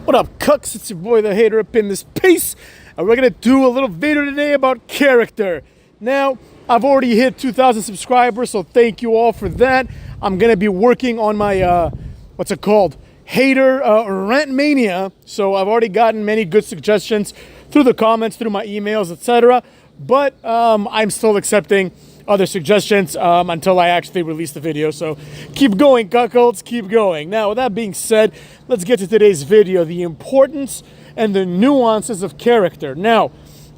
What up, cucks? It's your boy, the hater, up in this piece, and we're gonna do a little video today about character. Now, I've already hit 2,000 subscribers, so thank you all for that. I'm gonna be working on my, what's it called? Hater rant mania. So I've already gotten many good suggestions through the comments, through my emails, etc. But I'm still accepting other suggestions until I actually release the video. So keep going, cuckolds, keep going. Now, with that being said, let's get to today's video, the importance and the nuances of character. Now,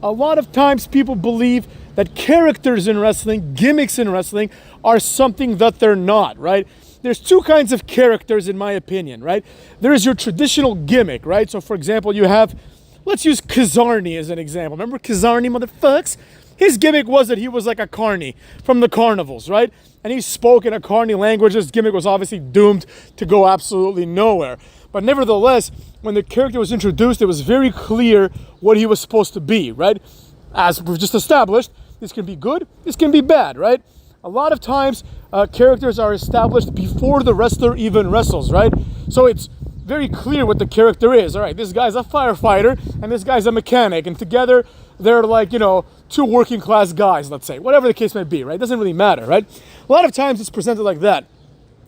a lot of times people believe that characters in wrestling, gimmicks in wrestling, are something that they're not, right? There's two kinds of characters, in my opinion, right? There is your traditional gimmick, right? So, for example, you have, let's use Kazarni as an example. Remember Kazarni, motherfucks? His gimmick was that he was like a carny from the carnivals, right? And he spoke in a carny language. His gimmick was obviously doomed to go absolutely nowhere. But nevertheless, when the character was introduced, it was very clear what he was supposed to be, right? As we've just established, this can be good, this can be bad, right? A lot of times, characters are established before the wrestler even wrestles, right? So it's very clear what the character is. All right, this guy's a firefighter, and this guy's a mechanic, and together they're like, you know, two working class guys, let's say, whatever the case may be, right? Doesn't really matter, right? A lot of times it's presented like that.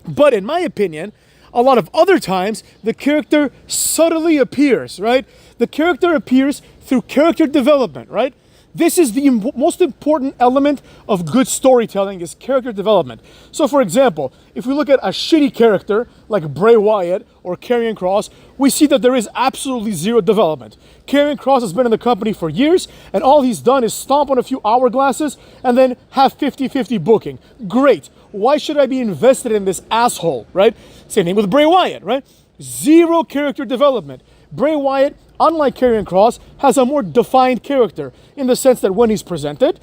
But in my opinion, a lot of other times, the character subtly appears, right? The character appears through character development, right? This is the most important element of good storytelling, is character development. So, for example, if we look at a shitty character like Bray Wyatt or Karrion Kross, we see that there is absolutely zero development. Karrion Kross has been in the company for years, and all he's done is stomp on a few hourglasses and then have 50-50 booking. Great. Why should I be invested in this asshole, right? Same thing with Bray Wyatt, right? Zero character development. Bray Wyatt, unlike Karrion Kross, has a more defined character in the sense that when he's presented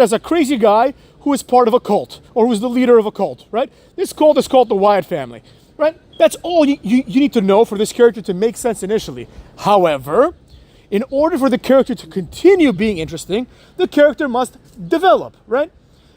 as a crazy guy who is part of a cult or who's the leader of a cult, right? This cult is called the Wyatt family, right? That's all you need to know for this character to make sense initially. However, in order for the character to continue being interesting, the character must develop, right?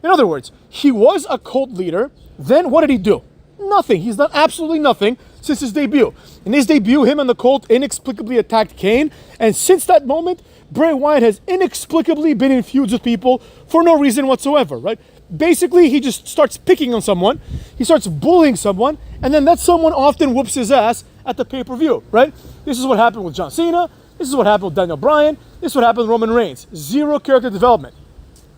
In other words, he was a cult leader, then what did he do? Nothing. He's done absolutely nothing since his debut. In his debut, him and the Cult inexplicably attacked Kane, and since that moment, Bray Wyatt has inexplicably been in feuds with people for no reason whatsoever, right? Basically, he just starts picking on someone, he starts bullying someone, and then that someone often whoops his ass at the pay-per-view, right? This is what happened with John Cena, this is what happened with Daniel Bryan, this is what happened with Roman Reigns. Zero character development,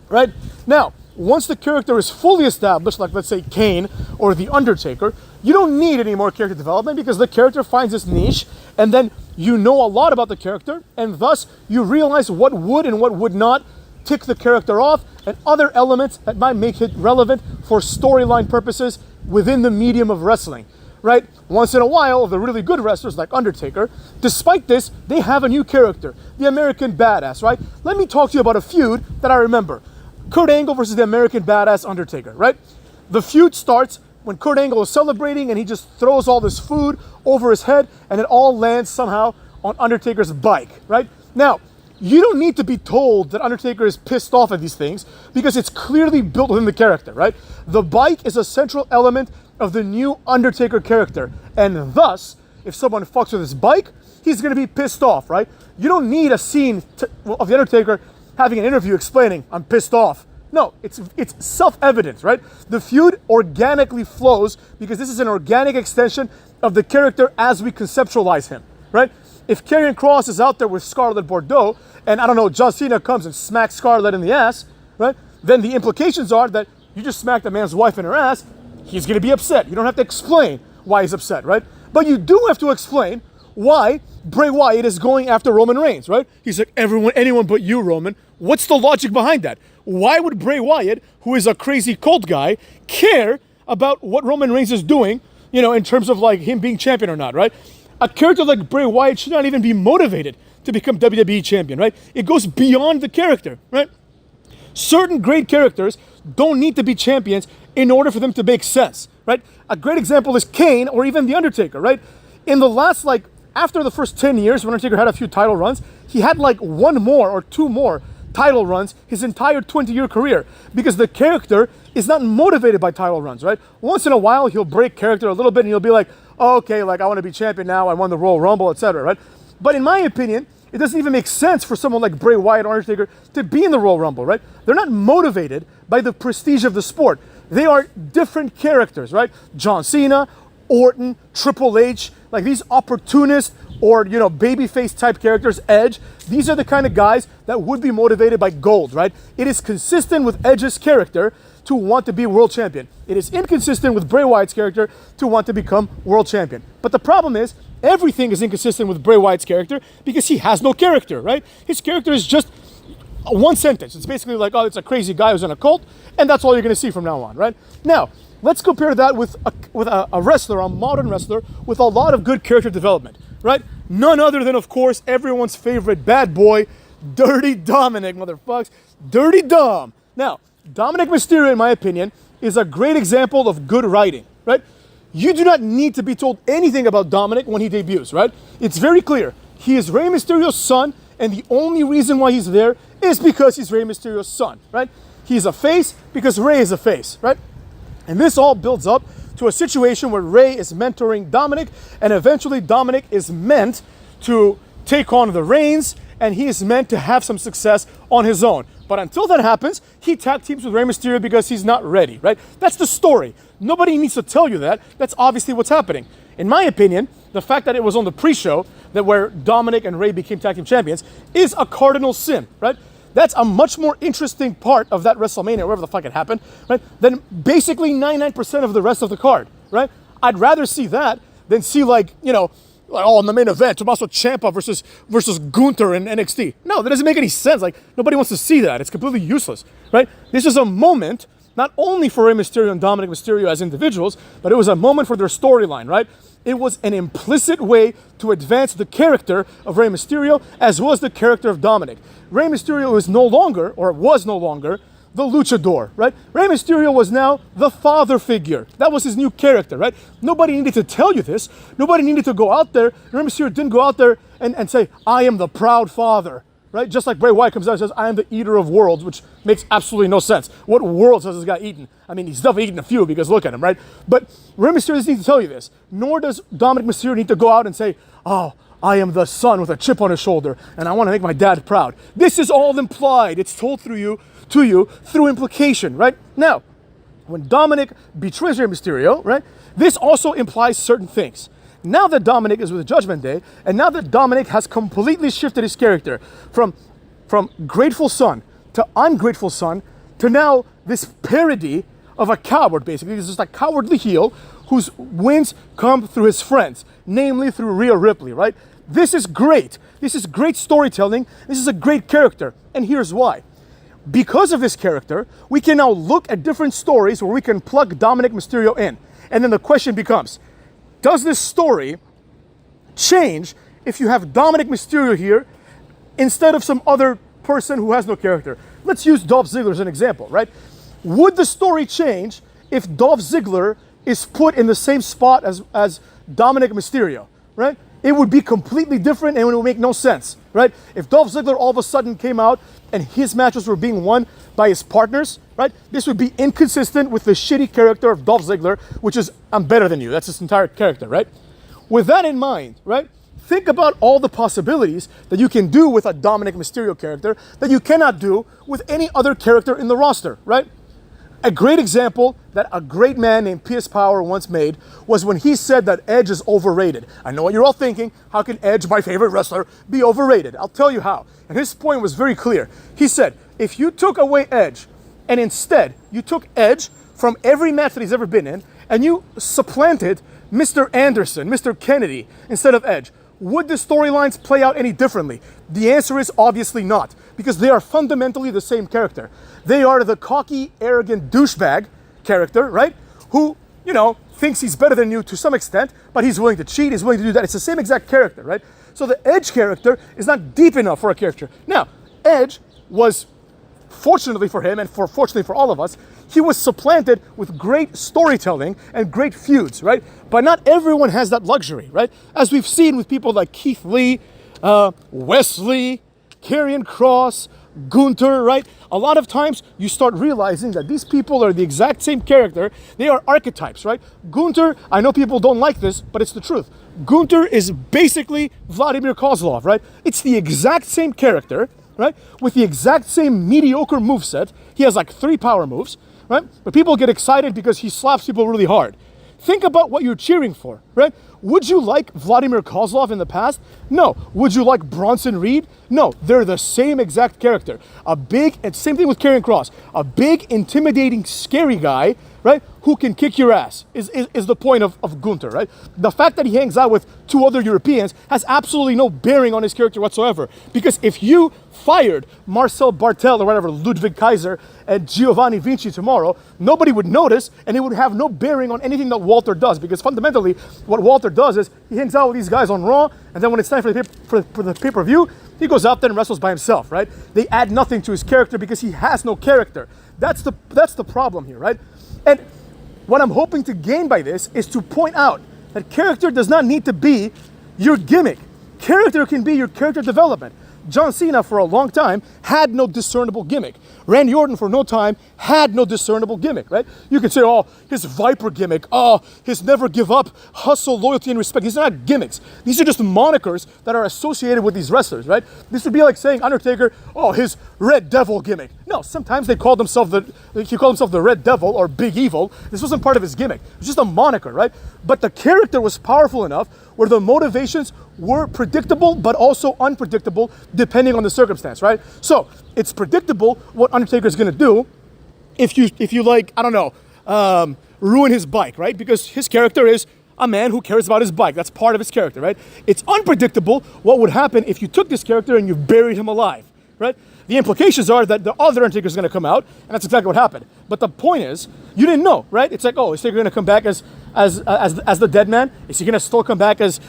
right? Now, once the character is fully established, like let's say Kane or The Undertaker, you don't need any more character development because the character finds its niche, and then you know a lot about the character, and thus you realize what would and what would not tick the character off, and other elements that might make it relevant for storyline purposes within the medium of wrestling, right? Once in a while, the really good wrestlers like Undertaker, despite this, they have a new character, the American Badass, right? Let me talk to you about a feud that I remember. Kurt Angle versus the American Badass Undertaker, right? The feud starts when Kurt Angle is celebrating and he just throws all this food over his head and it all lands somehow on Undertaker's bike, right? Now, you don't need to be told that Undertaker is pissed off at these things because it's clearly built within the character, right? The bike is a central element of the new Undertaker character, and thus, if someone fucks with his bike, he's gonna be pissed off, right? You don't need a scene of the Undertaker having an interview explaining, I'm pissed off. No, it's self-evident, right? The feud organically flows because this is an organic extension of the character as we conceptualize him, right? If Karrion Kross is out there with Scarlett Bordeaux, and I don't know, John Cena comes and smacks Scarlett in the ass, right? Then the implications are that you just smacked a man's wife in her ass, he's gonna be upset. You don't have to explain why he's upset, right? But you do have to explain why Bray Wyatt is going after Roman Reigns, right? He's like, anyone but you, Roman. What's the logic behind that? Why would Bray Wyatt, who is a crazy cult guy, care about what Roman Reigns is doing, you know, in terms of like him being champion or not, right? A character like Bray Wyatt should not even be motivated to become WWE champion, right? It goes beyond the character, right? Certain great characters don't need to be champions in order for them to make sense, right? A great example is Kane or even The Undertaker, right? In the last, after the first 10 years, when Undertaker had a few title runs, he had one more or two more title runs his entire 20-year career because the character is not motivated by title runs, right? Once in a while, he'll break character a little bit and he'll be like, okay, like I want to be champion now, I won the Royal Rumble, etc., right? But in my opinion, it doesn't even make sense for someone like Bray Wyatt or Undertaker to be in the Royal Rumble, right? They're not motivated by the prestige of the sport. They are different characters, right? John Cena, Orton, Triple H, like these opportunists or, babyface type characters, Edge, these are the kind of guys that would be motivated by gold, right? It is consistent with Edge's character to want to be world champion. It is inconsistent with Bray Wyatt's character to want to become world champion. But the problem is, everything is inconsistent with Bray Wyatt's character because he has no character, right? His character is just one sentence. It's basically like, oh, it's a crazy guy who's in a cult, and that's all you're going to see from now on, right? Now, let's compare that with a wrestler, a modern wrestler, with a lot of good character development, right? None other than, of course, everyone's favorite bad boy, Dirty Dominic, motherfuckers. Dirty Dom. Now, Dominic Mysterio, in my opinion, is a great example of good writing, right? You do not need to be told anything about Dominic when he debuts, right? It's very clear. He is Rey Mysterio's son, and the only reason why he's there is because he's Rey Mysterio's son, right? He's a face because Rey is a face, right? And this all builds up to a situation where Rey is mentoring Dominic, and eventually Dominic is meant to take on the reins, and he is meant to have some success on his own. But until that happens, he tag teams with Rey Mysterio because he's not ready, right? That's the story. Nobody needs to tell you that. That's obviously what's happening. In my opinion, the fact that it was on the pre-show that where Dominic and Rey became tag team champions is a cardinal sin, right? That's a much more interesting part of that WrestleMania, wherever the fuck it happened, right? Than basically 99% of the rest of the card, right? I'd rather see that than see like in the main event, Tommaso Ciampa versus Gunther in NXT. No, that doesn't make any sense. Like, nobody wants to see that. It's completely useless, right? This is a moment, not only for Rey Mysterio and Dominic Mysterio as individuals, but it was a moment for their storyline, right? It was an implicit way to advance the character of Rey Mysterio as well as the character of Dominic. Rey Mysterio was no longer the luchador, right? Rey Mysterio was now the father figure. That was his new character, right? Nobody needed to tell you this. Nobody needed to go out there. Rey Mysterio didn't go out there and say, I am the proud father, right? Just like Bray Wyatt comes out and says, I am the eater of worlds, which makes absolutely no sense. What worlds has this guy eaten? I mean, he's definitely eaten a few because look at him, right? But Rey Mysterio doesn't need to tell you this. Nor does Dominic Mysterio need to go out and say, oh, I am the son with a chip on his shoulder, and I want to make my dad proud. This is all implied. It's told to you through implication, right? Now, when Dominic betrays Rey Mysterio, right, this also implies certain things. Now that Dominic is with Judgment Day, and now that Dominic has completely shifted his character from grateful son to ungrateful son to now this parody of a coward, basically. He's just a cowardly heel whose wins come through his friends, namely through Rhea Ripley, right? This is great. This is great storytelling. This is a great character, and here's why. Because of this character, we can now look at different stories where we can plug Dominic Mysterio in. And then the question becomes, does this story change if you have Dominic Mysterio here instead of some other person who has no character? Let's use Dolph Ziggler as an example, right? Would the story change if Dolph Ziggler is put in the same spot as Dominic Mysterio, right? It would be completely different and it would make no sense, right? If Dolph Ziggler all of a sudden came out and his matches were being won by his partners, right? This would be inconsistent with the shitty character of Dolph Ziggler, which is, I'm better than you. That's his entire character, right? With that in mind, right? Think about all the possibilities that you can do with a Dominic Mysterio character that you cannot do with any other character in the roster, right? A great example that a great man named P.S. Power once made was when he said that Edge is overrated. I know what you're all thinking. How can Edge, my favorite wrestler, be overrated? I'll tell you how. And his point was very clear. He said, if you took away Edge and instead you took Edge from every match that he's ever been in and you supplanted Mr. Anderson, Mr. Kennedy instead of Edge, would the storylines play out any differently? The answer is obviously not, because they are fundamentally the same character. They are the cocky, arrogant douchebag character, right? Who, thinks he's better than you to some extent, but he's willing to cheat, he's willing to do that. It's the same exact character, right? So the Edge character is not deep enough for a character. Now, Edge was, fortunately for him and fortunately for all of us, he was supplanted with great storytelling and great feuds, right? But not everyone has that luxury, right? As we've seen with people like Keith Lee, Wesley, Karrion Kross, Gunther, right? A lot of times you start realizing that these people are the exact same character. They are archetypes, right? Gunther, I know people don't like this, but it's the truth. Gunther is basically Vladimir Kozlov, right? It's the exact same character, right? With the exact same mediocre moveset. He has like 3 power moves, right? But people get excited because he slaps people really hard. Think about what you're cheering for, right? Would you like Vladimir Kozlov in the past? No. Would you like Bronson Reed? No. They're the same exact character. A big, and same thing with Karrion Kross, a big, intimidating, scary guy, right, who can kick your ass is the point of Gunther, right? The fact that he hangs out with 2 other Europeans has absolutely no bearing on his character whatsoever. Because if you fired Marcel Bartel or whatever, Ludwig Kaiser and Giovanni Vinci tomorrow, nobody would notice, and it would have no bearing on anything that Walter does. Because fundamentally, what Walter does is he hangs out with these guys on Raw, and then when it's time for the pay-per-view, he goes out there and wrestles by himself, right? They add nothing to his character because he has no character. That's the problem here, right? And what I'm hoping to gain by this is to point out that character does not need to be your gimmick. Character can be your character development. John Cena for a long time had no discernible gimmick. Randy Orton for no time had no discernible gimmick, right? You could say, oh, his Viper gimmick, oh, his never give up, hustle, loyalty, and respect. These are not gimmicks. These are just monikers that are associated with these wrestlers, right? This would be like saying Undertaker, oh, his Red Devil gimmick. No, sometimes he called himself the Red Devil or Big Evil. This wasn't part of his gimmick. It was just a moniker, right? But the character was powerful enough where the motivations were predictable but also unpredictable depending on the circumstance, right? So it's predictable what Undertaker's gonna do if you like, I don't know, ruin his bike, right? Because his character is a man who cares about his bike. That's part of his character, right? It's unpredictable what would happen if you took this character and you buried him alive, right? The implications are that the other Undertaker is going to come out, and that's exactly what happened. But the point is, you didn't know, right? It's like, oh, is he going to come back as the dead man? Is he going to still come back as,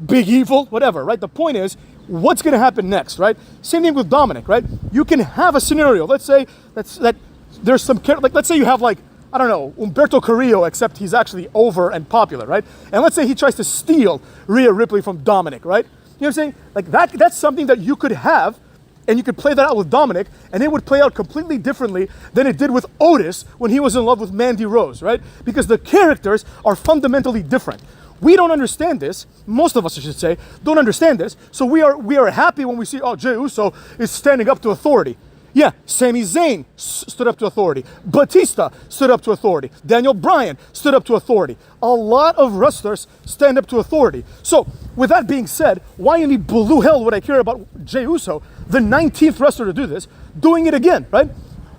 Big Evil? Whatever, right? The point is, what's going to happen next, right? Same thing with Dominic, right? You can have a scenario. Let's say that there's some, let's say you have I don't know, Umberto Carrillo, except he's actually over and popular, right? And let's say he tries to steal Rhea Ripley from Dominic, right? You know what I'm saying? Like that's something that you could have, and you could play that out with Dominic, and it would play out completely differently than it did with Otis when he was in love with Mandy Rose, right? Because the characters are fundamentally different. We don't understand this. Most of us, I should say, don't understand this. So we are happy when we see, oh, Jey Uso is standing up to authority. Yeah, Sami Zayn stood up to authority. Batista stood up to authority. Daniel Bryan stood up to authority. A lot of wrestlers stand up to authority. So, with that being said, why in the blue hell would I care about Jey Uso, the 19th wrestler to do this, doing it again, right?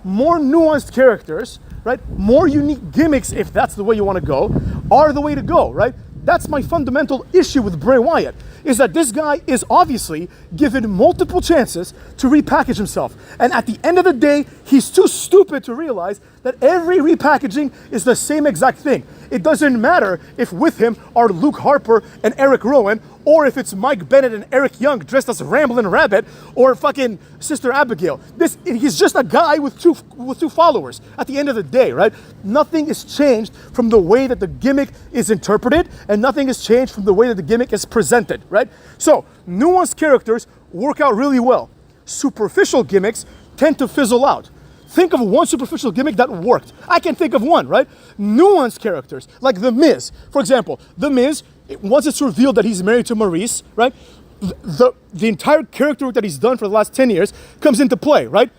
More nuanced characters, right? More unique gimmicks, if that's the way you want to go, are the way to go, right? That's my fundamental issue with Bray Wyatt, is that this guy is obviously given multiple chances to repackage himself. And at the end of the day, he's too stupid to realize that every repackaging is the same exact thing. It doesn't matter if with him are Luke Harper and Eric Rowan, or if it's Mike Bennett and Eric Young dressed as Ramblin' Rabbit, or fucking Sister Abigail. He's just a guy with two followers at the end of the day, right? Nothing is changed from the way that the gimmick is interpreted, and nothing is changed from the way that the gimmick is presented, right? So, nuanced characters work out really well. Superficial gimmicks tend to fizzle out. Think of one superficial gimmick that worked. I can think of one, right? Nuanced characters, like The Miz. For example, The Miz, once it's revealed that he's married to Maurice, right? The entire character work that he's done for the last 10 years comes into play, right?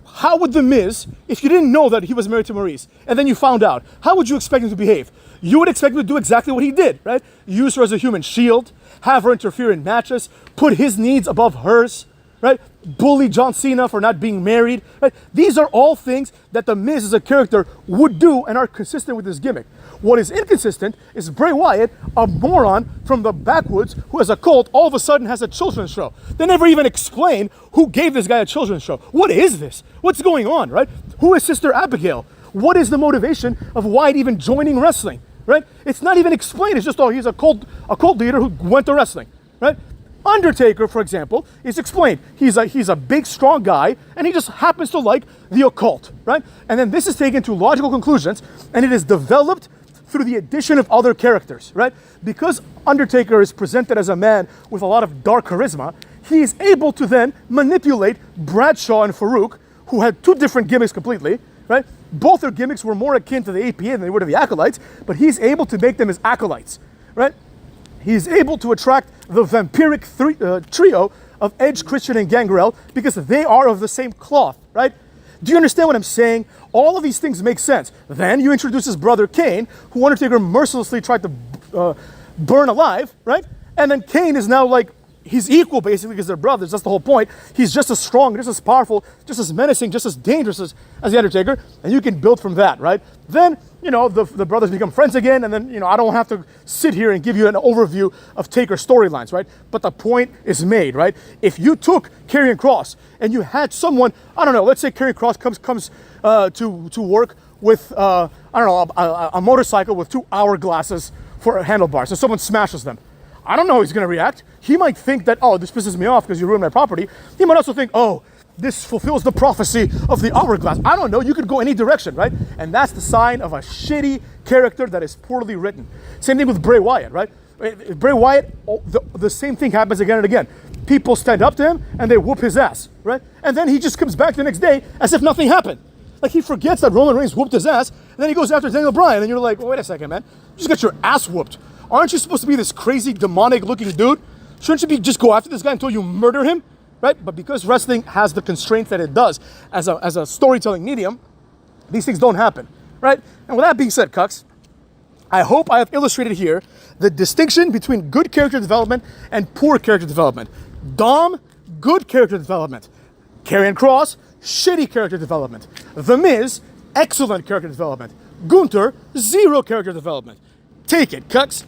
How would The Miz, if you didn't know that he was married to Maurice, and then you found out, how would you expect him to behave? You would expect him to do exactly what he did, right? Use her as a human shield, have her interfere in matches, put his needs above hers, right? Bully John Cena for not being married, right? These are all things that The Miz as a character would do and are consistent with his gimmick. What is inconsistent is Bray Wyatt, a moron from the backwoods who has a cult, all of a sudden has a children's show. They never even explain who gave this guy a children's show. What is this? What's going on, right? Who is Sister Abigail? What is the motivation of Wyatt even joining wrestling, right? It's not even explained. It's just, oh, he's a cult leader who went to wrestling, right? Undertaker, for example, is explained. He's a big, strong guy, and he just happens to like the occult, right? And then this is taken to logical conclusions, and it is developed through the addition of other characters, right? Because Undertaker is presented as a man with a lot of dark charisma, he is able to then manipulate Bradshaw and Farouk, who had two different gimmicks completely, right? Both their gimmicks were more akin to the APA than they were to the Acolytes, but he's able to make them his acolytes, right? He's able to attract the vampiric trio of Edge, Christian, and Gangrel because they are of the same cloth, right? Do you understand what I'm saying? All of these things make sense. Then you introduce his brother Kane, who Undertaker mercilessly tried to burn alive, right? And then Kane is now like, he's equal basically because they're brothers. That's the whole point. He's just as strong, just as powerful, just as menacing, just as dangerous as the Undertaker. And you can build from that, right? Then, you know, the brothers become friends again. And then, you know, I don't have to sit here and give you an overview of Taker storylines, right? But the point is made, right? If you took Karrion Kross and you had someone, I don't know, let's say Karrion Kross comes to work with, I don't know, a motorcycle with 2 hourglasses for handlebars. So someone smashes them. I don't know how he's going to react. He might think that, oh, this pisses me off because you ruined my property. He might also think, oh, this fulfills the prophecy of the hourglass. I don't know. You could go any direction, right? And that's the sign of a shitty character that is poorly written. Same thing with Bray Wyatt, right? Bray Wyatt, the same thing happens again and again. People stand up to him and they whoop his ass, right? And then he just comes back the next day as if nothing happened. Like he forgets that Roman Reigns whooped his ass, and then he goes after Daniel Bryan, and you're like, well, wait a second, man. You just got your ass whooped. Aren't you supposed to be this crazy, demonic-looking dude? Shouldn't you just go after this guy until you murder him, right? But because wrestling has the constraints that it does as a storytelling medium, these things don't happen, right? And with that being said, Cucks, I hope I have illustrated here the distinction between good character development and poor character development. Dom, good character development. Karrion Kross, shitty character development. The Miz, excellent character development. Gunther, zero character development. Take it, Cucks.